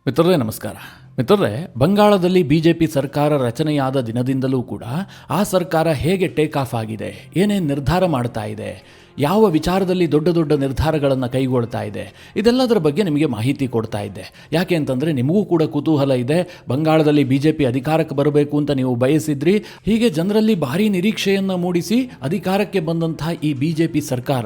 ಮಿತ್ರರೇ ನಮಸ್ಕಾರ. ಮಿತ್ರರೇ, ಬಂಗಾಳದಲ್ಲಿ ಬಿಜೆಪಿ ಸರ್ಕಾರ ರಚನೆಯಾದ ದಿನದಿಂದಲೂ ಕೂಡ ಆ ಸರ್ಕಾರ ಹೇಗೆ ಟೇಕ್ ಆಫ್ ಆಗಿದೆ, ಏನೇನು ನಿರ್ಧಾರ ಮಾಡ್ತಾ ಇದೆ, ಯಾವ ವಿಚಾರದಲ್ಲಿ ದೊಡ್ಡ ದೊಡ್ಡ ನಿರ್ಧಾರಗಳನ್ನು ಕೈಗೊಳ್ತಾ ಇದೆ, ಇದೆಲ್ಲದರ ಬಗ್ಗೆ ನಿಮಗೆ ಮಾಹಿತಿ ಕೊಡ್ತಾ ಇದ್ದೆ. ಯಾಕೆ ಅಂತಂದರೆ ನಿಮಗೂ ಕೂಡ ಕುತೂಹಲ ಇದೆ. ಬಂಗಾಳದಲ್ಲಿ ಬಿಜೆಪಿ ಅಧಿಕಾರಕ್ಕೆ ಬರಬೇಕು ಅಂತ ನೀವು ಬಯಸಿದ್ರಿ. ಹೀಗೆ ಜನರಲ್ಲಿ ಭಾರಿ ನಿರೀಕ್ಷೆಯನ್ನು ಮೂಡಿಸಿ ಅಧಿಕಾರಕ್ಕೆ ಬಂದಂತಹ ಈ ಬಿಜೆಪಿ ಸರ್ಕಾರ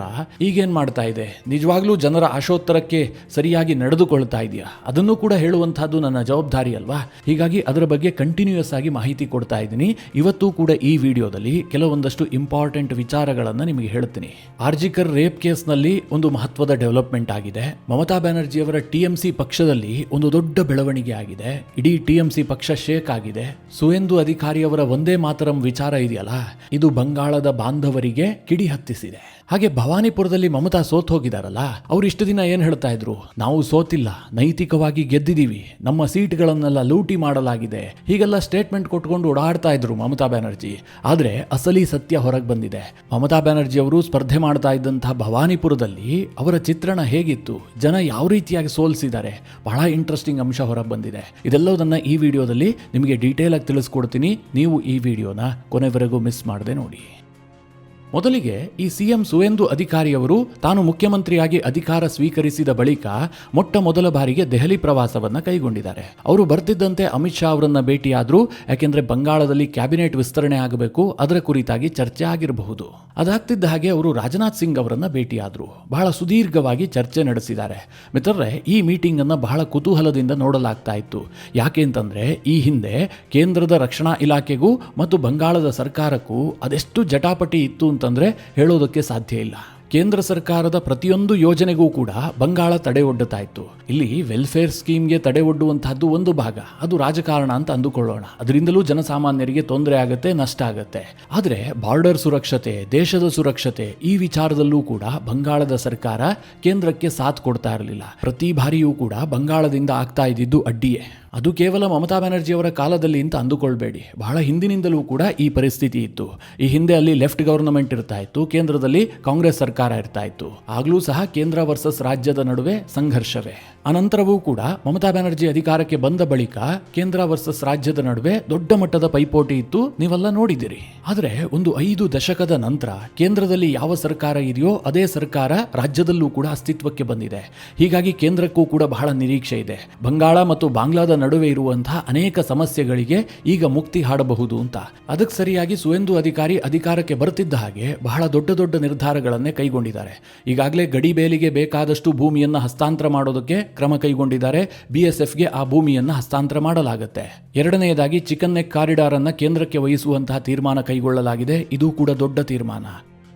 ಈಗೇನು ಮಾಡ್ತಾ ಇದೆ, ನಿಜವಾಗ್ಲೂ ಜನರ ಆಶೋತ್ತರಕ್ಕೆ ಸರಿಯಾಗಿ ನಡೆದುಕೊಳ್ತಾ ಇದೆಯಾ, ಅದನ್ನು ಕೂಡ ಹೇಳುವಂತಹದ್ದು ನನ್ನ ಜವಾಬ್ದಾರಿ ಅಲ್ವಾ. ಹೀಗಾಗಿ ಅದರ ಬಗ್ಗೆ ಕಂಟಿನ್ಯೂಯಸ್ ಆಗಿ ಮಾಹಿತಿ ಕೊಡ್ತಾ ಇದ್ದೀನಿ. ಇವತ್ತು ಕೂಡ ಈ ವಿಡಿಯೋದಲ್ಲಿ ಕೆಲವೊಂದಷ್ಟು ಇಂಪಾರ್ಟೆಂಟ್ ವಿಚಾರಗಳನ್ನು ನಿಮಗೆ ಹೇಳ್ತೀನಿ. ಆರ್ಜಿಕರ್ ರೇಪ್ ಕೇಸ್ನಲ್ಲಿ ಒಂದು ಮಹತ್ವದ ಡೆವಲಪ್ಮೆಂಟ್ ಆಗಿದೆ. ಮಮತಾ ಬ್ಯಾನರ್ಜಿಯವರ ಟಿಎಂಸಿ ಪಕ್ಷದಲ್ಲಿ ಒಂದು ದೊಡ್ಡ ಬೆಳವಣಿಗೆ ಆಗಿದೆ. ಇಡೀ ಟಿಎಂಸಿ ಪಕ್ಷ ಶೇಕ್ ಆಗಿದೆ. ಸುವೇಂದು ಅಧಿಕಾರಿಯವರ ಒಂದೇ ಮಾತರಂ ವಿಚಾರ ಇದೆಯಲ್ಲ, ಇದು ಬಂಗಾಳದ ಬಾಂಧವರಿಗೆ ಕಿಡಿ ಹತ್ತಿಸಿದೆ. ಹಾಗೆ ಭವಾನಿಪುರದಲ್ಲಿ ಮಮತಾ ಸೋತ್ ಹೋಗಿದಾರಲ್ಲ, ಅವ್ರು ಇಷ್ಟು ದಿನ ಏನು ಹೇಳ್ತಾ ಇದ್ರು, ನಾವು ಸೋತಿಲ್ಲ, ನೈತಿಕವಾಗಿ ಗೆದ್ದಿದ್ದೀವಿ, ನಮ್ಮ ಸೀಟ್ಗಳನ್ನೆಲ್ಲ ಲೂಟಿ ಮಾಡಲಾಗಿದೆ, ಹೀಗೆಲ್ಲ ಸ್ಟೇಟ್ಮೆಂಟ್ ಕೊಟ್ಕೊಂಡು ಓಡಾಡ್ತಾ ಇದ್ರು ಮಮತಾ ಬ್ಯಾನರ್ಜಿ. ಆದರೆ ಅಸಲಿ ಸತ್ಯ ಹೊರಗೆ ಬಂದಿದೆ. ಮಮತಾ ಬ್ಯಾನರ್ಜಿ ಅವರು ಸ್ಪರ್ಧೆ ಮಾಡ್ತಾ ಇದ್ದಂತಹ ಭವಾನಿಪುರದಲ್ಲಿ ಅವರ ಚಿತ್ರಣ ಹೇಗಿತ್ತು, ಜನ ಯಾವ ರೀತಿಯಾಗಿ ಸೋಲಿಸಿದ್ದಾರೆ, ಬಹಳ ಇಂಟ್ರೆಸ್ಟಿಂಗ್ ಅಂಶ ಹೊರಗೆ ಬಂದಿದೆ. ಇದೆಲ್ಲದನ್ನ ಈ ವಿಡಿಯೋದಲ್ಲಿ ನಿಮಗೆ ಡೀಟೇಲ್ ಆಗಿ ತಿಳಿಸ್ಕೊಡ್ತೀನಿ. ನೀವು ಈ ವಿಡಿಯೋನ ಕೊನೆವರೆಗೂ ಮಿಸ್ ಮಾಡದೆ ನೋಡಿ. ಮೊದಲಿಗೆ ಈ ಸಿಎಂ ಸುವೇಂದು ಅಧಿಕಾರಿಯವರು ತಾನು ಮುಖ್ಯಮಂತ್ರಿಯಾಗಿ ಅಧಿಕಾರ ಸ್ವೀಕರಿಸಿದ ಬಳಿಕ ಮೊಟ್ಟ ಮೊದಲ ಬಾರಿಗೆ ದೆಹಲಿ ಪ್ರವಾಸವನ್ನು ಕೈಗೊಂಡಿದ್ದಾರೆ. ಅವರು ಬರ್ತಿದ್ದಂತೆ ಅಮಿತ್ ಶಾ ಅವರನ್ನ ಭೇಟಿಯಾದ್ರು. ಯಾಕೆಂದ್ರೆ ಬಂಗಾಳದಲ್ಲಿ ಕ್ಯಾಬಿನೆಟ್ ವಿಸ್ತರಣೆ ಆಗಬೇಕು, ಅದರ ಕುರಿತಾಗಿ ಚರ್ಚೆ ಆಗಿರಬಹುದು. ಅದಾಗ್ತಿದ್ದ ಹಾಗೆ ಅವರು ರಾಜನಾಥ್ ಸಿಂಗ್ ಅವರನ್ನ ಭೇಟಿಯಾದ್ರು. ಬಹಳ ಸುದೀರ್ಘವಾಗಿ ಚರ್ಚೆ ನಡೆಸಿದ್ದಾರೆ. ಮಿತ್ರರೇ, ಈ ಮೀಟಿಂಗ್ ಅನ್ನ ಬಹಳ ಕುತೂಹಲದಿಂದ ನೋಡಲಾಗ್ತಾ ಇತ್ತು. ಯಾಕೆ ಅಂತಂದ್ರೆ ಈ ಹಿಂದೆ ಕೇಂದ್ರದ ರಕ್ಷಣಾ ಇಲಾಖೆಗೂ ಮತ್ತು ಬಂಗಾಳದ ಸರ್ಕಾರಕ್ಕೂ ಅದೆಷ್ಟು ಜಟಾಪಟಿ ಇತ್ತು ಅಂತಂದ್ರೆ ಹೇಳೋದಕ್ಕೆ ಸಾಧ್ಯ ಇಲ್ಲ. ಕೇಂದ್ರ ಸರ್ಕಾರದ ಪ್ರತಿಯೊಂದು ಯೋಜನೆಗೂ ಕೂಡ ಬಂಗಾಳ ತಡೆ ಒಡ್ಡುತ್ತಾ ಇತ್ತು. ಇಲ್ಲಿ ವೆಲ್ಫೇರ್ ಸ್ಕೀಮ್ಗೆ ತಡೆ ಒಡ್ಡುವಂತಹದ್ದು ಒಂದು ಭಾಗ, ಅದು ರಾಜಕಾರಣ ಅಂತ ಅಂದುಕೊಳ್ಳೋಣ. ಅದರಿಂದಲೂ ಜನಸಾಮಾನ್ಯರಿಗೆ ತೊಂದರೆ ಆಗುತ್ತೆ, ನಷ್ಟ ಆಗುತ್ತೆ. ಆದರೆ ಬಾರ್ಡರ್ ಸುರಕ್ಷತೆ, ದೇಶದ ಸುರಕ್ಷತೆ, ಈ ವಿಚಾರದಲ್ಲೂ ಕೂಡ ಬಂಗಾಳದ ಸರ್ಕಾರ ಕೇಂದ್ರಕ್ಕೆ ಸಾಥ್ ಕೊಡ್ತಾ ಇರಲಿಲ್ಲ. ಪ್ರತಿ ಬಾರಿಯೂ ಕೂಡ ಬಂಗಾಳದಿಂದ ಆಗ್ತಾ ಇದ್ದಿದ್ದು ಅಡ್ಡಿಯೇ. ಅದು ಕೇವಲ ಮಮತಾ ಬ್ಯಾನರ್ಜಿಯವರ ಕಾಲದಲ್ಲಿ ಅಂತ ಅಂದುಕೊಳ್ಬೇಡಿ, ಬಹಳ ಹಿಂದಿನಿಂದಲೂ ಕೂಡ ಈ ಪರಿಸ್ಥಿತಿ ಇತ್ತು. ಈ ಹಿಂದೆ ಅಲ್ಲಿ ಲೆಫ್ಟ್ ಗವರ್ನಮೆಂಟ್ ಇರ್ತಾ ಇತ್ತು, ಕೇಂದ್ರದಲ್ಲಿ ಕಾಂಗ್ರೆಸ್ ಸರ್ಕಾರ ಇರ್ತಾ ಇತ್ತು. ಆಗ್ಲೂ ಸಹ ಕೇಂದ್ರ ವರ್ಸಸ್ ರಾಜ್ಯದ ನಡುವೆ ಸಂಘರ್ಷವೇ. ಅನಂತರವೂ ಕೂಡ ಮಮತಾ ಬ್ಯಾನರ್ಜಿ ಅಧಿಕಾರಕ್ಕೆ ಬಂದ ಬಳಿಕ ಕೇಂದ್ರ ವರ್ಸಸ್ ರಾಜ್ಯದ ನಡುವೆ ದೊಡ್ಡ ಮಟ್ಟದ ಪೈಪೋಟಿ ಇತ್ತು, ನೀವೆಲ್ಲ ನೋಡಿದಿರಿ. ಆದರೆ ಒಂದು 5 ದಶಕದ ನಂತರ ಕೇಂದ್ರದಲ್ಲಿ ಯಾವ ಸರ್ಕಾರ ಇದೆಯೋ ಅದೇ ಸರ್ಕಾರ ರಾಜ್ಯದಲ್ಲೂ ಕೂಡ ಅಸ್ತಿತ್ವಕ್ಕೆ ಬಂದಿದೆ. ಹೀಗಾಗಿ ಕೇಂದ್ರಕ್ಕೂ ಕೂಡ ಬಹಳ ನಿರೀಕ್ಷೆ ಇದೆ. ಬಂಗಾಳ ಮತ್ತು ಬಾಂಗ್ಲಾದ ನಡುವೆ ಇರುವಂತಹ ಅನೇಕ ಸಮಸ್ಯೆಗಳಿಗೆ ಈಗ ಮುಕ್ತಿ ಹಾಡಬಹುದು ಅಂತ. ಅದಕ್ಕೆ ಸರಿಯಾಗಿ ಸುವೇಂದು ಅಧಿಕಾರಿ ಅಧಿಕಾರಕ್ಕೆ ಬರ್ತಿದ್ದ ಹಾಗೆ ಬಹಳ ದೊಡ್ಡ ದೊಡ್ಡ ನಿರ್ಧಾರಗಳನ್ನೇ ಕೈಗೊಂಡಿದ್ದಾರೆ. ಈಗಾಗಲೇ ಗಡಿ ಬೇಲಿಗೆ ಬೇಕಾದಷ್ಟು ಭೂಮಿಯನ್ನು ಹಸ್ತಾಂತರ ಮಾಡೋದಕ್ಕೆ ಕ್ರಮ ಕೈಗೊಂಡಿದ್ದಾರೆ. ಬಿಎಸ್ಎಫ್ಗೆ ಆ ಭೂಮಿಯನ್ನು ಹಸ್ತಾಂತರ ಮಾಡಲಾಗುತ್ತೆ. ಎರಡನೆಯದಾಗಿ ಚಿಕನ್ ನೆಕ್ ಕಾರಿಡಾರ್ ಅನ್ನ ಕೇಂದ್ರಕ್ಕೆ ವಹಿಸುವಂತಹ ತೀರ್ಮಾನ ಕೈಗೊಳ್ಳಲಾಗಿದೆ. ಇದು ಕೂಡ ದೊಡ್ಡ ತೀರ್ಮಾನ.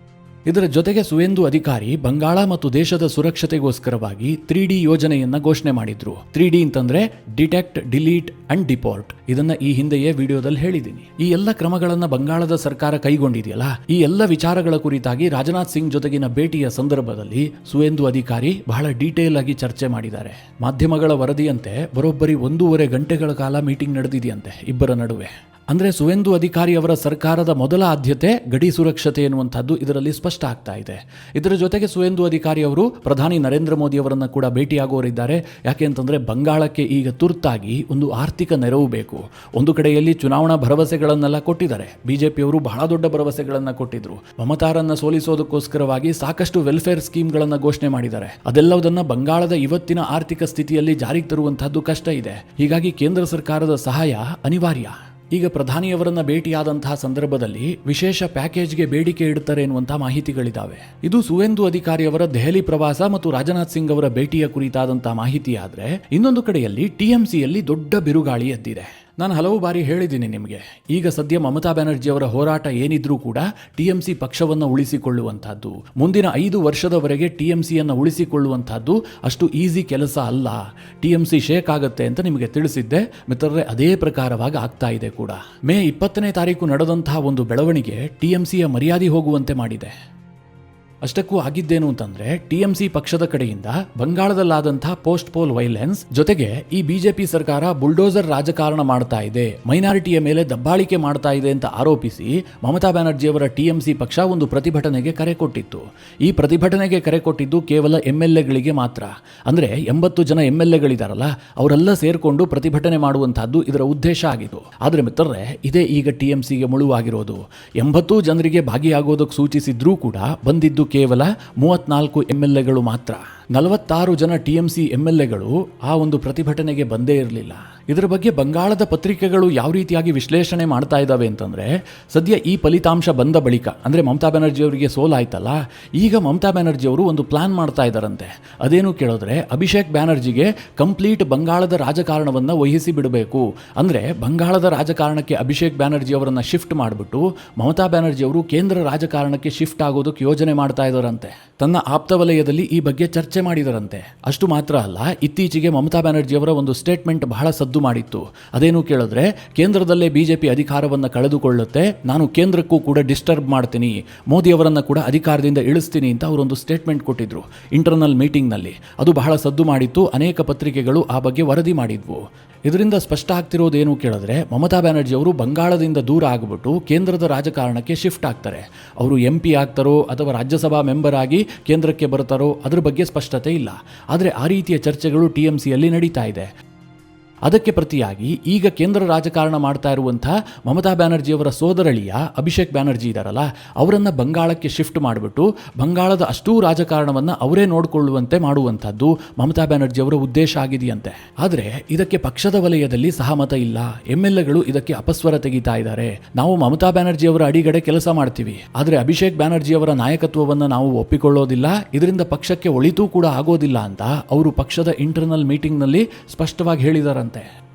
ಇದರ ಜೊತೆಗೆ ಸುವೇಂದು ಅಧಿಕಾರಿ ಬಂಗಾಳ ಮತ್ತು ದೇಶದ ಸುರಕ್ಷತೆಗೋಸ್ಕರವಾಗಿ 3D ಯೋಜನೆಯನ್ನ ಘೋಷಣೆ ಮಾಡಿದ್ರು. 3D ಅಂತಂದ್ರೆ ಡಿಟೆಕ್ಟ್, ಡಿಲೀಟ್ ಅಂಡ್ ಡಿಪೋರ್ಟ್. ಇದನ್ನ ಈ ಹಿಂದೆಯೇ ವಿಡಿಯೋದಲ್ಲಿ ಹೇಳಿದ್ದೀನಿ. ಈ ಎಲ್ಲ ಕ್ರಮಗಳನ್ನ ಬಂಗಾಳದ ಸರ್ಕಾರ ಕೈಗೊಂಡಿದೆಯಲ್ಲ, ಈ ಎಲ್ಲ ವಿಚಾರಗಳ ಕುರಿತಾಗಿ ರಾಜನಾಥ್ ಸಿಂಗ್ ಜೊತೆಗಿನ ಭೇಟಿಯ ಸಂದರ್ಭದಲ್ಲಿ ಸುವೇಂದು ಅಧಿಕಾರಿ ಬಹಳ ಡೀಟೇಲ್ ಆಗಿ ಚರ್ಚೆ ಮಾಡಿದ್ದಾರೆ. ಮಾಧ್ಯಮಗಳ ವರದಿಯಂತೆ ಬರೋಬ್ಬರಿ 1.5 ಗಂಟೆಗಳ ಕಾಲ ಮೀಟಿಂಗ್ ನಡೆದಿದೆಯಂತೆ ಇಬ್ಬರ ನಡುವೆ. ಅಂದ್ರೆ ಸುವೇಂದು ಅಧಿಕಾರಿ ಅವರ ಸರ್ಕಾರದ ಮೊದಲ ಆದ್ಯತೆ ಗಡಿ ಸುರಕ್ಷತೆ ಎನ್ನುವಂಥದ್ದು ಇದರಲ್ಲಿ ಸ್ಪಷ್ಟ ಆಗ್ತಾ ಇದೆ. ಇದರ ಜೊತೆಗೆ ಸುವೇಂದು ಅಧಿಕಾರಿ ಅವರು ಪ್ರಧಾನಿ ನರೇಂದ್ರ ಮೋದಿ ಅವರನ್ನ ಕೂಡ ಭೇಟಿಯಾಗೋರಿದ್ದಾರೆ. ಯಾಕೆ ಅಂತಂದ್ರೆ ಬಂಗಾಳಕ್ಕೆ ಈಗ ತುರ್ತಾಗಿ ಒಂದು ಆರ್ಥಿಕ ನೆರವು ಬೇಕು. ಒಂದು ಕಡೆಯಲ್ಲಿ ಚುನಾವಣಾ ಭರವಸೆಗಳನ್ನೆಲ್ಲ ಕೊಟ್ಟಿದ್ದಾರೆ. ಬಿಜೆಪಿಯವರು ಬಹಳ ದೊಡ್ಡ ಭರವಸೆಗಳನ್ನ ಕೊಟ್ಟಿದ್ರು. ಮಮತಾರನ್ನ ಸೋಲಿಸೋದಕ್ಕೋಸ್ಕರವಾಗಿ ಸಾಕಷ್ಟು ವೆಲ್ಫೇರ್ ಸ್ಕೀಮ್ಗಳನ್ನ ಘೋಷಣೆ ಮಾಡಿದ್ದಾರೆ. ಅದೆಲ್ಲದನ್ನ ಬಂಗಾಳದ ಇವತ್ತಿನ ಆರ್ಥಿಕ ಸ್ಥಿತಿಯಲ್ಲಿ ಜಾರಿಗೆ ತರುವಂತಹದ್ದು ಕಷ್ಟ ಇದೆ. ಹೀಗಾಗಿ ಕೇಂದ್ರ ಸರ್ಕಾರದ ಸಹಾಯ ಅನಿವಾರ್ಯ. ಈಗ ಪ್ರಧಾನಿಯವರನ್ನ ಭೇಟಿಯಾದಂತಹ ಸಂದರ್ಭದಲ್ಲಿ ವಿಶೇಷ ಪ್ಯಾಕೇಜ್ಗೆ ಬೇಡಿಕೆ ಇಡುತ್ತಾರೆ ಎನ್ನುವಂತಹ ಮಾಹಿತಿಗಳಿದ್ದಾವೆ. ಇದು ಸುವೇಂದು ಅಧಿಕಾರಿಯವರ ದೆಹಲಿ ಪ್ರವಾಸ ಮತ್ತು ರಾಜನಾಥ್ ಸಿಂಗ್ ಅವರ ಭೇಟಿಯ ಕುರಿತಾದಂತಹ ಮಾಹಿತಿ. ಆದ್ರೆ ಇನ್ನೊಂದು ಕಡೆಯಲ್ಲಿ ಟಿಎಂಸಿಯಲ್ಲಿ ದೊಡ್ಡ ಬಿರುಗಾಳಿ ಎದ್ದಿದೆ. ನಾನು ಹಲವು ಬಾರಿ ಹೇಳಿದ್ದೀನಿ ನಿಮಗೆ, ಈಗ ಸದ್ಯ ಮಮತಾ ಬ್ಯಾನರ್ಜಿ ಅವರ ಹೋರಾಟ ಏನಿದ್ರೂ ಕೂಡ ಟಿಎಂಸಿ ಪಕ್ಷವನ್ನು ಉಳಿಸಿಕೊಳ್ಳುವಂತಹದ್ದು, ಮುಂದಿನ 5 ವರ್ಷದವರೆಗೆ ಟಿಎಂಸಿಯನ್ನು ಉಳಿಸಿಕೊಳ್ಳುವಂತಹದ್ದು ಅಷ್ಟು ಈಸಿ ಕೆಲಸ ಅಲ್ಲ. ಟಿಎಂಸಿ ಶೇಕ್ ಆಗುತ್ತೆ ಅಂತ ನಿಮಗೆ ತಿಳಿಸಿದ್ದೆ. ಮಿತ್ರರೇ, ಅದೇ ಪ್ರಕಾರವಾಗಿ ಆಗ್ತಾ ಇದೆ ಕೂಡ. ಮೇ 20ನೇ ತಾರೀಕು ನಡೆದಂತಹ ಒಂದು ಬೆಳವಣಿಗೆ ಟಿಎಂಸಿಯ ಮರ್ಯಾದೆ ಹೋಗುವಂತೆ ಮಾಡಿದೆ. ಅಷ್ಟಕ್ಕೂ ಆಗಿದ್ದೇನು ಅಂತಂದ್ರೆ ಟಿಎಂಸಿ ಪಕ್ಷದ ಕಡೆಯಿಂದ ಬಂಗಾಳದಲ್ಲಾದಂತಹ ಪೋಸ್ಟ್ ಪೋಲ್ ವೈಲೆನ್ಸ್ ಜೊತೆಗೆ ಈ ಬಿಜೆಪಿ ಸರ್ಕಾರ ಬುಲ್ಡೋಸರ್ ರಾಜಕಾರಣ ಮಾಡ್ತಾ ಇದೆ, ಮೈನಾರಿಟಿಯ ಮೇಲೆ ದಬ್ಬಾಳಿಕೆ ಮಾಡ್ತಾ ಇದೆ ಅಂತ ಆರೋಪಿಸಿ ಮಮತಾ ಬ್ಯಾನರ್ಜಿಯವರ ಟಿಎಂಸಿ ಪಕ್ಷ ಒಂದು ಪ್ರತಿಭಟನೆಗೆ ಕರೆ ಕೊಟ್ಟಿತ್ತು. ಈ ಪ್ರತಿಭಟನೆಗೆ ಕರೆ ಕೊಟ್ಟಿದ್ದು ಕೇವಲ MLAಗಳಿಗೆ ಮಾತ್ರ. ಅಂದ್ರೆ 80 ಜನ MLAಗಳಿದಾರಲ್ಲ, ಅವರೆಲ್ಲ ಸೇರ್ಕೊಂಡು ಪ್ರತಿಭಟನೆ ಮಾಡುವಂತಹದ್ದು ಇದರ ಉದ್ದೇಶ ಆಗಿತ್ತು. ಆದ್ರೆ ಮಿತ್ರರೇ, ಇದೇ ಈಗ ಟಿಎಂಸಿಗೆ ಮುಳುವಾಗಿರೋದು. 80 ಜನರಿಗೆ ಭಾಗಿಯಾಗೋದಕ್ಕೆ ಸೂಚಿಸಿದ್ರೂ ಕೂಡ ಬಂದಿದ್ದು ಕೇವಲ 34 MLAಗಳು ಮಾತ್ರ. 46 ಜನ ಟಿಎಂಸಿ MLAಗಳು ಆ ಒಂದು ಪ್ರತಿಭಟನೆಗೆ ಬಂದೇ ಇರಲಿಲ್ಲ. ಇದರ ಬಗ್ಗೆ ಬಂಗಾಳದ ಪತ್ರಿಕೆಗಳು ಯಾವ ರೀತಿಯಾಗಿ ವಿಶ್ಲೇಷಣೆ ಮಾಡ್ತಾ ಇದ್ದಾವೆ ಅಂತಂದ್ರೆ, ಸದ್ಯ ಈ ಫಲಿತಾಂಶ ಬಂದ ಬಳಿಕ ಅಂದ್ರೆ ಮಮತಾ ಬ್ಯಾನರ್ಜಿ ಅವರಿಗೆ ಸೋಲಾಯ್ತಲ್ಲ, ಈಗ ಮಮತಾ ಬ್ಯಾನರ್ಜಿ ಅವರು ಒಂದು ಪ್ಲಾನ್ ಮಾಡ್ತಾ ಇದ್ದಾರಂತೆ. ಅದೇನು ಕೇಳಿದ್ರೆ, ಅಭಿಷೇಕ್ ಬ್ಯಾನರ್ಜಿಗೆ ಕಂಪ್ಲೀಟ್ ಬಂಗಾಳದ ರಾಜಕಾರಣವನ್ನ ವಹಿಸಿ ಬಿಡಬೇಕು. ಅಂದ್ರೆ ಬಂಗಾಳದ ರಾಜಕಾರಣಕ್ಕೆ ಅಭಿಷೇಕ್ ಬ್ಯಾನರ್ಜಿ ಅವರನ್ನ ಶಿಫ್ಟ್ ಮಾಡಿಬಿಟ್ಟು ಮಮತಾ ಬ್ಯಾನರ್ಜಿ ಅವರು ಕೇಂದ್ರ ರಾಜಕಾರಣಕ್ಕೆ ಶಿಫ್ಟ್ ಆಗೋದಕ್ಕೆ ಯೋಜನೆ ಮಾಡ್ತಾ ಇದ್ದಾರಂತೆ. ತನ್ನ ಆಪ್ತ ವಲಯದಲ್ಲಿ ಈ ಬಗ್ಗೆ ಚರ್ಚೆ ಮಾಡಿದರಂತೆ. ಅಷ್ಟು ಮಾತ್ರ ಅಲ್ಲ, ಇತ್ತೀಚೆಗೆ ಮಮತಾ ಬ್ಯಾನರ್ಜಿ ಅವರ ಒಂದು ಸ್ಟೇಟ್ಮೆಂಟ್ ಬಹಳ ಸದ್ದು ಮಾಡಿತ್ತು. ಅದೇನು ಕೇಳಿದ್ರೆ, ಕೇಂದ್ರದಲ್ಲೇ ಬಿಜೆಪಿ ಅಧಿಕಾರವನ್ನು ಕಳೆದುಕೊಳ್ಳುತ್ತೆ, ನಾನು ಕೇಂದ್ರಕ್ಕೂ ಕೂಡ ಡಿಸ್ಟರ್ಬ್ ಮಾಡ್ತೀನಿ, ಮೋದಿ ಅವರನ್ನ ಕೂಡ ಅಧಿಕಾರದಿಂದ ಇಳಿಸ್ತೀನಿ ಅಂತ ಅವರೊಂದು ಸ್ಟೇಟ್ಮೆಂಟ್ ಕೊಟ್ಟಿದ್ರು ಇಂಟರ್ನಲ್ ಮೀಟಿಂಗ್ನಲ್ಲಿ. ಅದು ಬಹಳ ಸದ್ದು ಮಾಡಿತ್ತು. ಅನೇಕ ಪತ್ರಿಕೆಗಳು ಆ ಬಗ್ಗೆ ವರದಿ ಮಾಡಿದ್ವು. ಇದರಿಂದ ಸ್ಪಷ್ಟ ಆಗ್ತಿರೋದೇನು ಕೇಳಿದ್ರೆ, ಮಮತಾ ಬ್ಯಾನರ್ಜಿ ಅವರು ಬಂಗಾಳದಿಂದ ದೂರ ಆಗಿಬಿಟ್ಟು ಕೇಂದ್ರದ ರಾಜಕಾರಣಕ್ಕೆ ಶಿಫ್ಟ್ ಆಗ್ತಾರೆ. ಅವರು MP ಆಗ್ತಾರೋ ಅಥವಾ ರಾಜ್ಯಸಭಾ ಮೆಂಬರ್ ಆಗಿ ಕೇಂದ್ರಕ್ಕೆ ಬರ್ತಾರೋ ಅದ್ರ ಬಗ್ಗೆ ಸ್ಪಷ್ಟತೆ ಇಲ್ಲ. ಆದರೆ ಆ ರೀತಿಯ ಚರ್ಚೆಗಳು TMCಯಲ್ಲಿ ನಡೀತಾ ಇದೆ. ಅದಕ್ಕೆ ಪ್ರತಿಯಾಗಿ ಈಗ ಕೇಂದ್ರ ರಾಜಕಾರಣ ಮಾಡ್ತಾ ಇರುವಂತಹ ಮಮತಾ ಬ್ಯಾನರ್ಜಿಯವರ ಸೋದರಳಿಯ ಅಭಿಷೇಕ್ ಬ್ಯಾನರ್ಜಿ ಇದ್ದಾರಲ್ಲ, ಅವರನ್ನು ಬಂಗಾಳಕ್ಕೆ ಶಿಫ್ಟ್ ಮಾಡಿಬಿಟ್ಟು ಬಂಗಾಳದ ಅಷ್ಟೂ ರಾಜಕಾರಣವನ್ನು ಅವರೇ ನೋಡಿಕೊಳ್ಳುವಂತೆ ಮಾಡುವಂಥದ್ದು ಮಮತಾ ಬ್ಯಾನರ್ಜಿಯವರ ಉದ್ದೇಶ ಆಗಿದೆಯಂತೆ. ಆದರೆ ಇದಕ್ಕೆ ಪಕ್ಷದ ವಲಯದಲ್ಲಿ ಸಹಮತ ಇಲ್ಲ. MLAಗಳು ಇದಕ್ಕೆ ಅಪಸ್ವರ ತೆಗಿತಾ ಇದ್ದಾರೆ. ನಾವು ಮಮತಾ ಬ್ಯಾನರ್ಜಿಯವರ ಅಡಿಗಡೆ ಕೆಲಸ ಮಾಡ್ತೀವಿ, ಆದರೆ ಅಭಿಷೇಕ್ ಬ್ಯಾನರ್ಜಿಯವರ ನಾಯಕತ್ವವನ್ನು ನಾವು ಒಪ್ಪಿಕೊಳ್ಳೋದಿಲ್ಲ, ಇದರಿಂದ ಪಕ್ಷಕ್ಕೆ ಒಳಿತೂ ಕೂಡ ಆಗೋದಿಲ್ಲ ಅಂತ ಅವರು ಪಕ್ಷದ ಇಂಟರ್ನಲ್ ಮೀಟಿಂಗ್ನಲ್ಲಿ ಸ್ಪಷ್ಟವಾಗಿ ಹೇಳಿದಾರಂತೆ.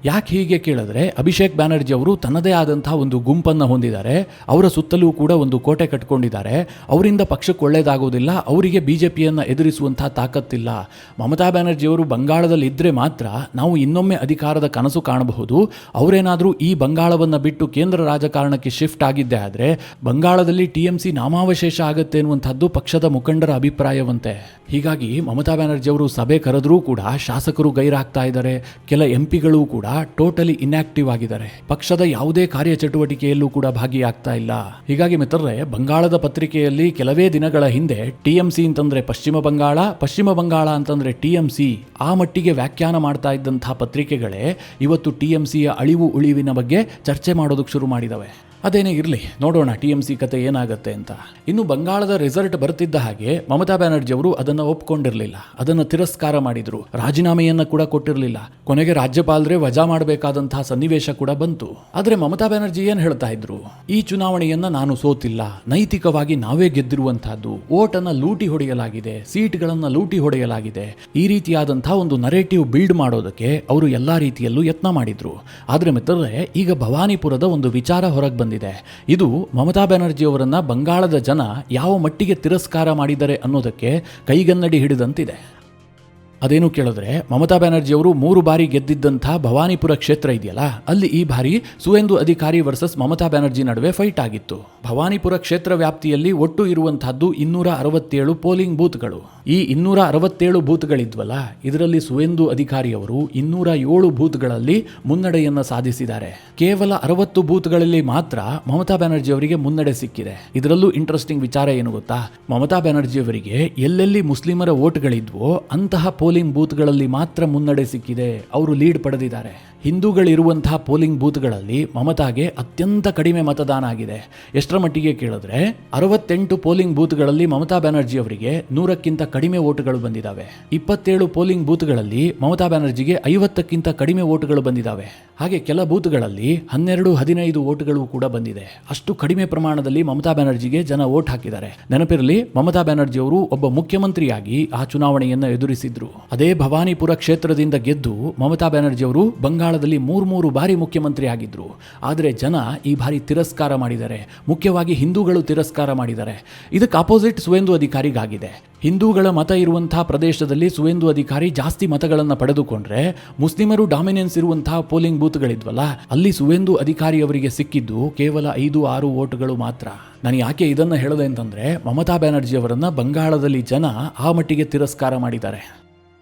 ಯಾಕೆ ಹೀಗೆ ಕೇಳಿದ್ರೆ, ಅಭಿಷೇಕ್ ಬ್ಯಾನರ್ಜಿ ಅವರು ತನ್ನದೇ ಆದಂತಹ ಒಂದು ಗುಂಪನ್ನು ಹೊಂದಿದ್ದಾರೆ. ಅವರ ಸುತ್ತಲೂ ಕೂಡ ಒಂದು ಕೋಟೆ ಕಟ್ಕೊಂಡಿದ್ದಾರೆ. ಅವರಿಂದ ಪಕ್ಷಕ್ಕೆ ಒಳ್ಳೆಯದಾಗೋದಿಲ್ಲ, ಅವರಿಗೆ ಬಿಜೆಪಿಯನ್ನು ಎದುರಿಸುವಂತಹ ತಾಕತ್ತಿಲ್ಲ. ಮಮತಾ ಬ್ಯಾನರ್ಜಿಯವರು ಬಂಗಾಳದಲ್ಲಿ ಇದ್ದರೆ ಮಾತ್ರ ನಾವು ಇನ್ನೊಮ್ಮೆ ಅಧಿಕಾರದ ಕನಸು ಕಾಣಬಹುದು. ಅವರೇನಾದರೂ ಈ ಬಂಗಾಳವನ್ನು ಬಿಟ್ಟು ಕೇಂದ್ರ ರಾಜಕಾರಣಕ್ಕೆ ಶಿಫ್ಟ್ ಆಗಿದ್ದೇ ಆದರೆ ಬಂಗಾಳದಲ್ಲಿ TMC ನಾಮಾವಶೇಷ ಆಗುತ್ತೆ ಎನ್ನುವಂಥದ್ದು ಪಕ್ಷದ ಮುಖಂಡರ ಅಭಿಪ್ರಾಯವಂತೆ. ಹೀಗಾಗಿ ಮಮತಾ ಬ್ಯಾನರ್ಜಿ ಅವರು ಸಭೆ ಕರೆದ್ರೂ ಕೂಡ ಶಾಸಕರು ಗೈರಾಗ್ತಾ ಇದ್ದಾರೆ. ಕೆಲ MPಗಳು ಕೂಡ ಟೋಟಲಿ ಇನ್ಆಕ್ಟಿವ್ ಆಗಿದ್ದಾರೆ. ಪಕ್ಷದ ಯಾವುದೇ ಕಾರ್ಯಚಟುವಟಿಕೆಯಲ್ಲೂ ಕೂಡ ಭಾಗಿಯಾಗ್ತಾ ಇಲ್ಲ. ಹೀಗಾಗಿ ಮಿತ್ರರೇ, ಬಂಗಾಳದ ಪತ್ರಿಕೆಯಲ್ಲಿ ಕೆಲವೇ ದಿನಗಳ ಹಿಂದೆ TMC ಅಂತಂದ್ರೆ ಪಶ್ಚಿಮ ಬಂಗಾಳ, ಪಶ್ಚಿಮ ಬಂಗಾಳ ಅಂತಂದ್ರೆ TMC, ಆ ಮಟ್ಟಿಗೆ ವ್ಯಾಖ್ಯಾನ ಮಾಡ್ತಾ ಇದ್ದಂತಹ ಪತ್ರಿಕೆಗಳೇ ಇವತ್ತು TMCಯ ಅಳಿವು ಉಳಿವಿನ ಬಗ್ಗೆ ಚರ್ಚೆ ಮಾಡೋದಕ್ಕೆ ಶುರು ಮಾಡಿದವೆ. ಅದೇನೇ ಇರಲಿ, ನೋಡೋಣ TMC ಕತೆ ಏನಾಗುತ್ತೆ ಅಂತ. ಇನ್ನು ಬಂಗಾಳದ ರಿಸಲ್ಟ್ ಬರ್ತಿದ್ದ ಹಾಗೆ ಮಮತಾ ಬ್ಯಾನರ್ಜಿ ಅವರು ಅದನ್ನು ಒಪ್ಕೊಂಡಿರಲಿಲ್ಲ, ಅದನ್ನು ತಿರಸ್ಕಾರ ಮಾಡಿದ್ರು, ರಾಜೀನಾಮೆಯನ್ನು ಕೂಡ ಕೊಟ್ಟಿರಲಿಲ್ಲ. ಕೊನೆಗೆ ರಾಜ್ಯಪಾಲರೇ ವಜಾ ಮಾಡಬೇಕಾದಂತಹ ಸನ್ನಿವೇಶ ಕೂಡ ಬಂತು. ಆದರೆ ಮಮತಾ ಬ್ಯಾನರ್ಜಿ ಏನು ಹೇಳ್ತಾ ಇದ್ರು, ಈ ಚುನಾವಣೆಯನ್ನ ನಾನು ಸೋತಿಲ್ಲ, ನೈತಿಕವಾಗಿ ನಾವೇ ಗೆದ್ದಿರುವಂತಹದ್ದು, ಓಟನ್ನು ಲೂಟಿ ಹೊಡೆಯಲಾಗಿದೆ, ಸೀಟ್ಗಳನ್ನು ಲೂಟಿ ಹೊಡೆಯಲಾಗಿದೆ, ಈ ರೀತಿಯಾದಂತಹ ಒಂದು ನರೇಟಿವ್ ಬಿಲ್ಡ್ ಮಾಡೋದಕ್ಕೆ ಅವರು ಎಲ್ಲಾ ರೀತಿಯಲ್ಲೂ ಯತ್ನ ಮಾಡಿದ್ರು. ಆದರೆ ಮಿತ್ರರೇ, ಈಗ ಭವಾನಿಪುರದ ಒಂದು ವಿಚಾರ ಹೊರಗೆ ಬಂದಿದೆ. ಇದು ಮಮತಾ ಬ್ಯಾನರ್ಜಿ ಅವರನ್ನ ಬಂಗಾಳದ ಜನ ಯಾವ ಮಟ್ಟಿಗೆ ತಿರಸ್ಕಾರ ಮಾಡಿದ್ದಾರೆ ಅನ್ನೋದಕ್ಕೆ ಕೈಗನ್ನಡಿ ಹಿಡಿದಂತಿದೆ. ಅದೇನು ಕೇಳಿದ್ರೆ, ಮಮತಾ ಬ್ಯಾನರ್ಜಿ ಅವರು 3 ಬಾರಿ ಗೆದ್ದಿದ್ದಂತಹ ಭವಾನಿಪುರ ಕ್ಷೇತ್ರ ಇದೆಯಲ್ಲ, ಅಲ್ಲಿ ಈ ಬಾರಿ ಸುವೇಂದು ಅಧಿಕಾರಿ ವರ್ಸಸ್ ಮಮತಾ ಬ್ಯಾನರ್ಜಿ ನಡುವೆ ಫೈಟ್ ಆಗಿತ್ತು. ಭವಾನಿಪುರ ಕ್ಷೇತ್ರ ವ್ಯಾಪ್ತಿಯಲ್ಲಿ ಒಟ್ಟು ಇರುವಂತಹದ್ದು 267 ಪೋಲಿಂಗ್ ಬೂತ್ಗಳು. ಈ 267 ಬೂತ್ಗಳಿದ್ವಲ್ಲ, ಇದರಲ್ಲಿ ಸುವೇಂದು ಅಧಿಕಾರಿ ಅವರು 207 ಬೂತ್ಗಳಲ್ಲಿ ಮುನ್ನಡೆಯನ್ನ ಸಾಧಿಸಿದ್ದಾರೆ. ಕೇವಲ 60 ಬೂತ್ಗಳಲ್ಲಿ ಮಾತ್ರ ಮಮತಾ ಬ್ಯಾನರ್ಜಿ ಅವರಿಗೆ ಮುನ್ನಡೆ ಸಿಕ್ಕಿದೆ. ಇದರಲ್ಲೂ ಇಂಟ್ರೆಸ್ಟಿಂಗ್ ವಿಚಾರ ಏನು ಗೊತ್ತಾ, ಮಮತಾ ಬ್ಯಾನರ್ಜಿ ಅವರಿಗೆ ಎಲ್ಲೆಲ್ಲಿ ಮುಸ್ಲಿಮರ ವೋಟ್ಗಳಿದ್ವೋ ಅಂತಹ ಪೋಲಿಂಗ್ ಬೂತ್ಗಳಲ್ಲಿ ಮಾತ್ರ ಮುನ್ನಡೆ ಸಿಕ್ಕಿದೆ. ಅವರು ಲೀಡ್ ಪಡೆದಿದ್ದಾರೆ. ಹಿಂದೂಗಳಿರುವಂತಹ ಪೋಲಿಂಗ್ ಬೂತ್ಗಳಲ್ಲಿ ಮಮತಾಗೆ ಅತ್ಯಂತ ಕಡಿಮೆ ಮತದಾನ ಆಗಿದೆ. ಎಷ್ಟರ ಮಟ್ಟಿಗೆ ಕೇಳಿದ್ರೆ 68 ಪೋಲಿಂಗ್ ಬೂತ್ಗಳಲ್ಲಿ ಮಮತಾ ಬ್ಯಾನರ್ಜಿ ಅವರಿಗೆ 100ಕ್ಕಿಂತ ಕಡಿಮೆ ಓಟುಗಳು ಬಂದಿದ್ದಾವೆ. 27 ಪೋಲಿಂಗ್ ಬೂತ್ಗಳಲ್ಲಿ ಮಮತಾ ಬ್ಯಾನರ್ಜಿಗೆ 50ಕ್ಕಿಂತ ಕಡಿಮೆ ಓಟುಗಳು ಬಂದಿದ್ದಾವೆ. ಹಾಗೆ ಕೆಲ ಬೂತ್ಗಳಲ್ಲಿ 12-15 ಓಟುಗಳು ಕೂಡ ಬಂದಿದೆ. ಅಷ್ಟು ಕಡಿಮೆ ಪ್ರಮಾಣದಲ್ಲಿ ಮಮತಾ ಬ್ಯಾನರ್ಜಿಗೆ ಜನ ವೋಟ್ ಹಾಕಿದ್ದಾರೆ. ನೆನಪಿರಲಿ, ಮಮತಾ ಬ್ಯಾನರ್ಜಿ ಅವರು ಒಬ್ಬ ಮುಖ್ಯಮಂತ್ರಿಯಾಗಿ ಆ ಚುನಾವಣೆಯನ್ನು ಎದುರಿಸಿದ್ರು. ಅದೇ ಭವಾನಿಪುರ ಕ್ಷೇತ್ರದಿಂದ ಗೆದ್ದು ಮಮತಾ ಬ್ಯಾನರ್ಜಿ ಅವರು ಬಂಗಾಳದಲ್ಲಿ 3 ಬಾರಿ ಮುಖ್ಯಮಂತ್ರಿ ಆಗಿದ್ರು. ಆದರೆ ಜನ ಈ ಬಾರಿ ತಿರಸ್ಕಾರ ಮಾಡಿದ್ದಾರೆ. ಮುಖ್ಯವಾಗಿ ಹಿಂದೂಗಳು ತಿರಸ್ಕಾರ ಮಾಡಿದ್ದಾರೆ. ಇದಕ್ಕೆ ಅಪೋಸಿಟ್ ಸುವೇಂದು ಅಧಿಕಾರಿಗಾಗಿದೆ. ಹಿಂದೂಗಳ ಮತ ಇರುವಂತಹ ಪ್ರದೇಶದಲ್ಲಿ ಸುವೇಂದು ಅಧಿಕಾರಿ ಜಾಸ್ತಿ ಮತಗಳನ್ನು ಪಡೆದುಕೊಂಡ್ರೆ ಮುಸ್ಲಿಮರು ಡಾಮಿನೆನ್ಸ್ ಇರುವಂತಹ ಪೋಲಿಂಗ್ ಬೂತ್ಗಳಿದ್ವಲ್ಲ ಅಲ್ಲಿ ಸುವೇಂದು ಅಧಿಕಾರಿ ಅವರಿಗೆ ಸಿಕ್ಕಿದ್ದು ಕೇವಲ 5-6 ವೋಟ್ಗಳು ಮಾತ್ರ. ನಾನು ಯಾಕೆ ಇದನ್ನು ಹೇಳದೆ ಅಂತಂದ್ರೆ ಮಮತಾ ಬ್ಯಾನರ್ಜಿ ಅವರನ್ನ ಬಂಗಾಳದಲ್ಲಿ ಜನ ಆ ಮಟ್ಟಿಗೆ ತಿರಸ್ಕಾರ ಮಾಡಿದ್ದಾರೆ.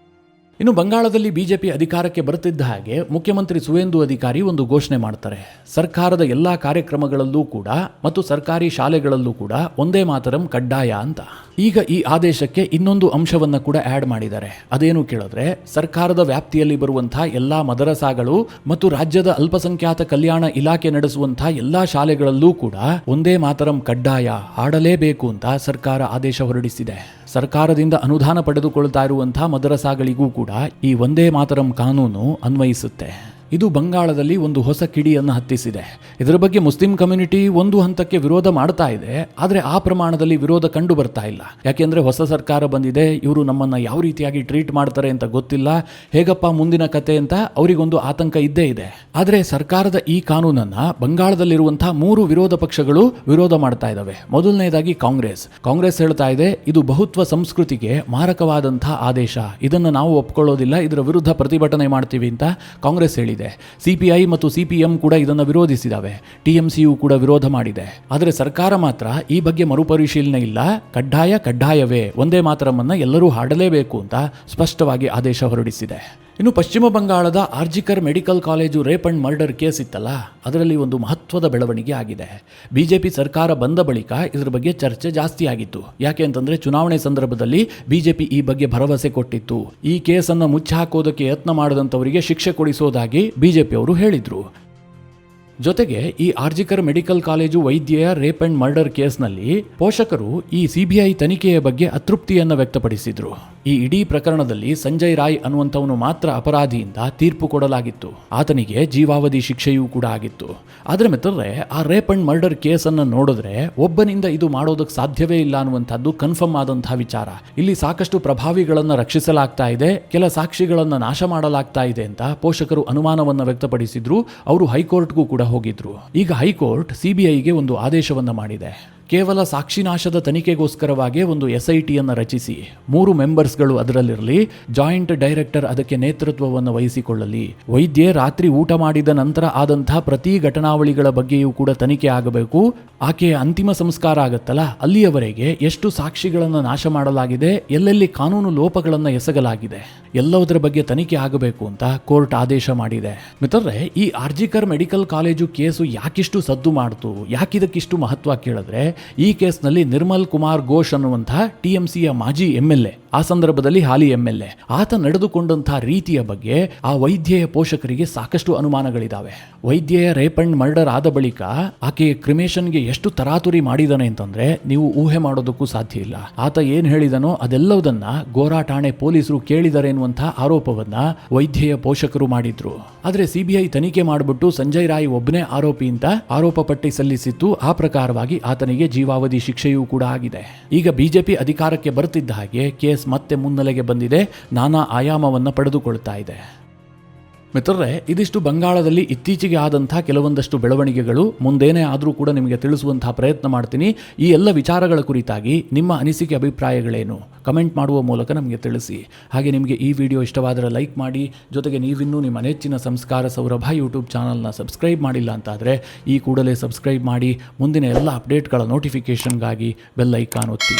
ಇನ್ನು ಬಂಗಾಳದಲ್ಲಿ ಬಿಜೆಪಿ ಅಧಿಕಾರಕ್ಕೆ ಬರುತ್ತಿದ್ದ ಹಾಗೆ ಮುಖ್ಯಮಂತ್ರಿ ಸುವೇಂದು ಅಧಿಕಾರಿ ಒಂದು ಘೋಷಣೆ ಮಾಡ್ತಾರೆ. ಸರ್ಕಾರದ ಎಲ್ಲಾ ಕಾರ್ಯಕ್ರಮಗಳಲ್ಲೂ ಕೂಡ ಮತ್ತು ಸರ್ಕಾರಿ ಶಾಲೆಗಳಲ್ಲೂ ಕೂಡ ಒಂದೇ ಮಾತರಂ ಕಡ್ಡಾಯ ಅಂತ. ಈಗ ಈ ಆದೇಶಕ್ಕೆ ಇನ್ನೊಂದು ಅಂಶವನ್ನ ಕೂಡ ಆಡ್ ಮಾಡಿದ್ದಾರೆ. ಅದೇನು ಕೇಳಿದ್ರೆ ಸರ್ಕಾರದ ವ್ಯಾಪ್ತಿಯಲ್ಲಿ ಬರುವಂತಹ ಎಲ್ಲಾ ಮದರಸಾಗಳು ಮತ್ತು ರಾಜ್ಯದ ಅಲ್ಪಸಂಖ್ಯಾತ ಕಲ್ಯಾಣ ಇಲಾಖೆ ನಡೆಸುವಂತಹ ಎಲ್ಲಾ ಶಾಲೆಗಳಲ್ಲೂ ಕೂಡ ಒಂದೇ ಮಾತರಂ ಕಡ್ಡಾಯ ಹಾಡಲೇಬೇಕು ಅಂತ ಸರ್ಕಾರ ಆದೇಶ ಹೊರಡಿಸಿದೆ. ಸರ್ಕಾರದಿಂದ ಅನುದಾನ ಪಡೆದುಕೊಳ್ತಾ ಇರುವಂತಹ ಮದರಸಾಗಳಿಗೂ ಕೂಡ ಈ ಒಂದೇ ಮಾತರಂ ಕಾನೂನು ಅನ್ವಯಿಸುತ್ತೆ. ಇದು ಬಂಗಾಳದಲ್ಲಿ ಒಂದು ಹೊಸ ಕಿಡಿಯನ್ನು ಹತ್ತಿಸಿದೆ. ಇದರ ಬಗ್ಗೆ ಮುಸ್ಲಿಂ ಕಮ್ಯುನಿಟಿ ಒಂದು ಹಂತಕ್ಕೆ ವಿರೋಧ ಮಾಡ್ತಾ ಇದೆ, ಆದರೆ ಆ ಪ್ರಮಾಣದಲ್ಲಿ ವಿರೋಧ ಕಂಡು ಬರ್ತಾ ಇಲ್ಲ. ಯಾಕೆಂದ್ರೆ ಹೊಸ ಸರ್ಕಾರ ಬಂದಿದೆ, ಇವರು ನಮ್ಮನ್ನ ಯಾವ ರೀತಿಯಾಗಿ ಟ್ರೀಟ್ ಮಾಡ್ತಾರೆ ಅಂತ ಗೊತ್ತಿಲ್ಲ, ಹೇಗಪ್ಪ ಮುಂದಿನ ಕತೆ ಅಂತ ಅವರಿಗೊಂದು ಆತಂಕ ಇದ್ದೇ ಇದೆ. ಆದರೆ ಸರ್ಕಾರದ ಈ ಕಾನೂನನ್ನ ಬಂಗಾಳದಲ್ಲಿರುವಂತಹ 3 ವಿರೋಧ ಪಕ್ಷಗಳು ವಿರೋಧ ಮಾಡ್ತಾ ಇದ್ದಾವೆ. ಮೊದಲನೇದಾಗಿ ಕಾಂಗ್ರೆಸ್ ಹೇಳ್ತಾ ಇದೆ ಇದು ಬಹುತ್ವ ಸಂಸ್ಕೃತಿಗೆ ಮಾರಕವಾದಂತಹ ಆದೇಶ, ಇದನ್ನು ನಾವು ಒಪ್ಕೊಳ್ಳೋದಿಲ್ಲ, ಇದರ ವಿರುದ್ಧ ಪ್ರತಿಭಟನೆ ಮಾಡ್ತೀವಿ ಅಂತ ಕಾಂಗ್ರೆಸ್ ಹೇಳಿದೆ. ಸಿಪಿಐ ಮತ್ತು ಸಿಪಿಎಂ ಕೂಡ ಇದನ್ನು ವಿರೋಧಿಸಿದಾವೆ. ಟಿಎಂಸಿಯು ಕೂಡ ವಿರೋಧ ಮಾಡಿದೆ. ಆದರೆ ಸರ್ಕಾರ ಮಾತ್ರ ಈ ಬಗ್ಗೆ ಮರುಪರಿಶೀಲನೆ ಇಲ್ಲ, ಕಡ್ಡಾಯವೇ ಒಂದೇ ಮಾತರಮನ್ನ ಎಲ್ಲರೂ ಹಾಡಲೇಬೇಕು ಅಂತ ಸ್ಪಷ್ಟವಾಗಿ ಆದೇಶ ಹೊರಡಿಸಿದೆ. ಇನ್ನು ಪಶ್ಚಿಮ ಬಂಗಾಳದ RG Kar medical college rape and murder case ಇತ್ತಲ್ಲ, ಅದರಲ್ಲಿ ಒಂದು ಮಹತ್ವದ ಬೆಳವಣಿಗೆ ಆಗಿದೆ. ಬಿಜೆಪಿ ಸರ್ಕಾರ ಬಂದ ಬಳಿಕ ಇದರ ಬಗ್ಗೆ ಚರ್ಚೆ ಜಾಸ್ತಿ ಆಗಿತ್ತು. ಯಾಕೆ ಅಂತಂದ್ರೆ ಚುನಾವಣೆ ಸಂದರ್ಭದಲ್ಲಿ ಬಿಜೆಪಿ ಈ ಬಗ್ಗೆ ಭರವಸೆ ಕೊಟ್ಟಿತ್ತು. ಈ ಕೇಸನ್ನು ಮುಚ್ಚಾಕೋದಕ್ಕೆ ಯತ್ನ ಮಾಡದಂತವರಿಗೆ ಶಿಕ್ಷೆ ಕೊಡಿಸೋದಾಗಿ ಬಿಜೆಪಿ ಅವರು ಹೇಳಿದ್ರು. ಜೊತೆಗೆ ಈ ಆರ್ಜಿಕರ್ ಮೆಡಿಕಲ್ ಕಾಲೇಜು ವೈದ್ಯೆಯ ರೇಪ್ ಅಂಡ್ ಮರ್ಡರ್ ಕೇಸ್ನಲ್ಲಿ ಪೋಷಕರು ಈ ಸಿಬಿಐ ತನಿಖೆಯ ಬಗ್ಗೆ ಅತೃಪ್ತಿಯನ್ನು ವ್ಯಕ್ತಪಡಿಸಿದ್ರು. ಈ ಇಡೀ ಪ್ರಕರಣದಲ್ಲಿ ಸಂಜಯ್ ರಾಯ್ ಅನ್ನುವಂಥವನು ಮಾತ್ರ ಅಪರಾಧಿಯಿಂದ ತೀರ್ಪು ಕೊಡಲಾಗಿತ್ತು. ಆತನಿಗೆ ಜೀವಾವಧಿ ಶಿಕ್ಷೆಯೂ ಕೂಡ ಆಗಿತ್ತು. ಆದರೆ ಮಿತ್ರರೇ, ಆ ರೇಪ್ ಅಂಡ್ ಮರ್ಡರ್ ಕೇಸನ್ನು ನೋಡಿದ್ರೆ ಒಬ್ಬನಿಂದ ಇದು ಮಾಡೋದಕ್ಕೆ ಸಾಧ್ಯವೇ ಇಲ್ಲ ಅನ್ನುವಂಥದ್ದು ಕನ್ಫರ್ಮ್ ಆದಂತಹ ವಿಚಾರ. ಇಲ್ಲಿ ಸಾಕಷ್ಟು ಪ್ರಭಾವಿಗಳನ್ನು ರಕ್ಷಿಸಲಾಗ್ತಾ ಇದೆ, ಕೆಲ ಸಾಕ್ಷಿಗಳನ್ನು ನಾಶ ಮಾಡಲಾಗ್ತಾ ಇದೆ ಅಂತ ಪೋಷಕರು ಅನುಮಾನವನ್ನು ವ್ಯಕ್ತಪಡಿಸಿದ್ರು. ಅವರು ಹೈಕೋರ್ಟ್ಗೂ ಕೂಡ ಹೋಗಿದ್ರು. ಈಗ ಹೈಕೋರ್ಟ್ ಸಿಬಿಐಗೆ ಒಂದು ಆದೇಶವನ್ನು ಮಾಡಿದೆ. ಕೇವಲ ಸಾಕ್ಷಿನಾಶದ ತನಿಖೆಗೋಸ್ಕರವಾಗಿ ಒಂದು SITಯನ್ನು ರಚಿಸಿ 3 ಮೆಂಬರ್ಸ್ಗಳು ಅದರಲ್ಲಿರಲಿ, ಜಾಯಿಂಟ್ ಡೈರೆಕ್ಟರ್ ಅದಕ್ಕೆ ನೇತೃತ್ವವನ್ನು ವಹಿಸಿಕೊಳ್ಳಲಿ. ವೈದ್ಯೆ ರಾತ್ರಿ ಊಟ ಮಾಡಿದ ನಂತರ ಆದಂತಹ ಪ್ರತಿ ಘಟನಾವಳಿಗಳ ಬಗ್ಗೆಯೂ ಕೂಡ ತನಿಖೆ ಆಗಬೇಕು. ಆಕೆಯ ಅಂತಿಮ ಸಂಸ್ಕಾರ ಆಗತ್ತಲ್ಲ, ಅಲ್ಲಿಯವರೆಗೆ ಎಷ್ಟು ಸಾಕ್ಷಿಗಳನ್ನು ನಾಶ ಮಾಡಲಾಗಿದೆ, ಎಲ್ಲೆಲ್ಲಿ ಕಾನೂನು ಲೋಪಗಳನ್ನು ಎಸಗಲಾಗಿದೆ, ಎಲ್ಲದರ ಬಗ್ಗೆ ತನಿಖೆ ಆಗಬೇಕು ಅಂತ ಕೋರ್ಟ್ ಆದೇಶ ಮಾಡಿದೆ. ಮಿತ್ರರೇ, ಈ ಆರ್ಜಿಕರ್ ಮೆಡಿಕಲ್ ಕಾಲೇಜು ಕೇಸು ಯಾಕಿಷ್ಟು ಸದ್ದು ಮಾಡ್ತು, ಯಾಕಿದಕ್ಕಿಷ್ಟು ಮಹತ್ವ ಕೇಳಿದ್ರೆ, ಈ ಕೇಸ್ನಲ್ಲಿ ನಿರ್ಮಲ್ ಕುಮಾರ್ ಘೋಷ್ ಅನ್ನುವಂತಹ ಟಿಎಂಸಿಯ ಮಾಜಿ MLA, ಆ ಸಂದರ್ಭದಲ್ಲಿ ಹಾಲಿ MLA, ಆತ ನಡೆದುಕೊಂಡಂತಹ ರೀತಿಯ ಬಗ್ಗೆ ಆ ವೈದ್ಯೆಯ ಪೋಷಕರಿಗೆ ಸಾಕಷ್ಟು ಅನುಮಾನಗಳಿದಾವೆ. ವೈದ್ಯೆಯ ರೇಪ್ ಅಂಡ್ ಮರ್ಡರ್ ಆದ ಬಳಿಕ ಆಕೆಯ ಕ್ರಿಮೇಷನ್ಗೆ ಎಷ್ಟು ತರಾತುರಿ ಮಾಡಿದಾನೆ ಅಂತಂದ್ರೆ ನೀವು ಊಹೆ ಮಾಡೋದಕ್ಕೂ ಸಾಧ್ಯ ಇಲ್ಲ. ಆತ ಏನ್ ಹೇಳಿದನೋ ಅದೆಲ್ಲವುದನ್ನ ಗೋರಾ ಠಾಣೆ ಪೊಲೀಸರು ಕೇಳಿದರೆ ಎನ್ನುವಂತಹ ಆರೋಪವನ್ನ ವೈದ್ಯೆಯ ಪೋಷಕರು ಮಾಡಿದ್ರು. ಆದ್ರೆ ಸಿಬಿಐ ತನಿಖೆ ಮಾಡಿಬಿಟ್ಟು ಸಂಜಯ್ ರಾಯ್ ಒಬ್ಬನೇ ಆರೋಪಿ ಅಂತ ಆರೋಪ ಪಟ್ಟಿ ಸಲ್ಲಿಸಿತ್ತು. ಆ ಪ್ರಕಾರವಾಗಿ ಆತನಿಗೆ ಜೀವಾವಧಿ ಶಿಕ್ಷೆಯೂ ಕೂಡ ಆಗಿದೆ. ಈಗ ಬಿಜೆಪಿ ಅಧಿಕಾರಕ್ಕೆ ಬರುತ್ತಿದ್ದ ಹಾಗೆ ಕೇಸ್ ಮತ್ತೆ ಮುನ್ನೆಲೆಗೆ ಬಂದಿದೆ, ನಾನಾ ಆಯಾಮವನ್ನು ಪಡೆದುಕೊಳ್ತಾ ಇದೆ. ಮಿತ್ರರೇ, ಇದಿಷ್ಟು ಬಂಗಾಳದಲ್ಲಿ ಇತ್ತೀಚೆಗೆ ಆದಂತಹ ಕೆಲವೊಂದಷ್ಟು ಬೆಳವಣಿಗೆಗಳು. ಮುಂದೇನೇ ಆದರೂ ಕೂಡ ನಿಮಗೆ ತಿಳಿಸುವಂತಹ ಪ್ರಯತ್ನ ಮಾಡ್ತೀನಿ. ಈ ಎಲ್ಲ ವಿಚಾರಗಳ ಕುರಿತಾಗಿ ನಿಮ್ಮ ಅನಿಸಿಕೆ ಅಭಿಪ್ರಾಯಗಳೇನು ಕಮೆಂಟ್ ಮಾಡುವ ಮೂಲಕ ನಮಗೆ ತಿಳಿಸಿ. ಹಾಗೆ ನಿಮಗೆ ಈ ವಿಡಿಯೋ ಇಷ್ಟವಾದರೆ ಲೈಕ್ ಮಾಡಿ. ಜೊತೆಗೆ ನೀವಿನ್ನೂ ನಿಮ್ಮ ನೆಚ್ಚಿನ ಸಂಸ್ಕಾರ ಸೌರಭ ಯೂಟ್ಯೂಬ್ ಚಾನಲ್ನ ಸಬ್ಸ್ಕ್ರೈಬ್ ಮಾಡಿಲ್ಲ ಅಂತಾದರೆ ಈ ಕೂಡಲೇ ಸಬ್ಸ್ಕ್ರೈಬ್ ಮಾಡಿ. ಮುಂದಿನ ಎಲ್ಲ ಅಪ್ಡೇಟ್ಗಳ ನೋಟಿಫಿಕೇಷನ್ಗಾಗಿ ಬೆಲ್ ಐಕಾನ್ ಒತ್ತಿ.